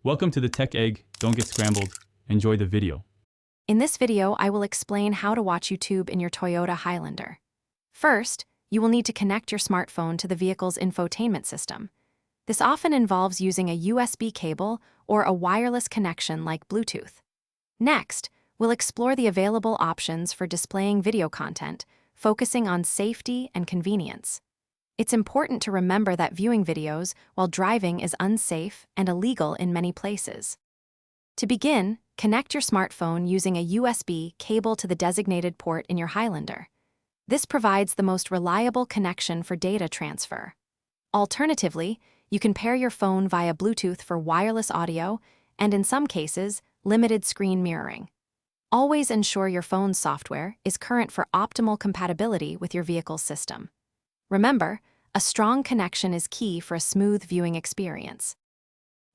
Welcome to the Tech Egg. Don't get scrambled. Enjoy the video. In this video, I will explain how to watch YouTube in your Toyota Highlander. First, you will need to connect your smartphone to the vehicle's infotainment system. This often involves using a USB cable or a wireless connection like Bluetooth. Next, we'll explore the available options for displaying video content, focusing on safety and convenience. It's important to remember that viewing videos while driving is unsafe and illegal in many places. To begin, connect your smartphone using a USB cable to the designated port in your Highlander. This provides the most reliable connection for data transfer. Alternatively, you can pair your phone via Bluetooth for wireless audio and, in some cases, limited screen mirroring. Always ensure your phone's software is current for optimal compatibility with your vehicle's system. Remember, a strong connection is key for a smooth viewing experience.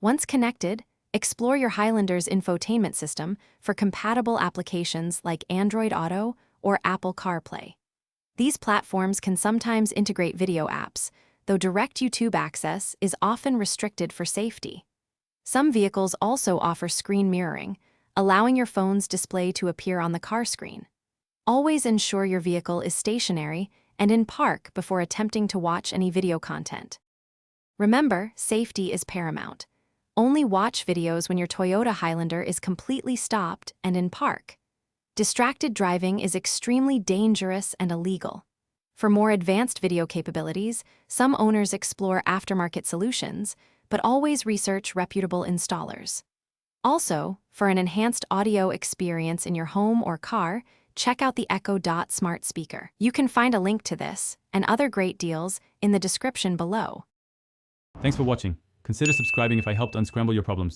Once connected, explore your Highlander's infotainment system for compatible applications like Android Auto or Apple CarPlay. These platforms can sometimes integrate video apps, though direct YouTube access is often restricted for safety. Some vehicles also offer screen mirroring, allowing your phone's display to appear on the car screen. Always ensure your vehicle is stationary and in park before attempting to watch any video content. Remember, safety is paramount. Only watch videos when your Toyota Highlander is completely stopped and in park. Distracted driving is extremely dangerous and illegal. For more advanced video capabilities, some owners explore aftermarket solutions, but always research reputable installers. Also, for an enhanced audio experience in your home or car, check out the Echo Dot smart speaker. You can find a link to this and other great deals in the description below. Thanks for watching. Consider subscribing if I helped unscramble your problems.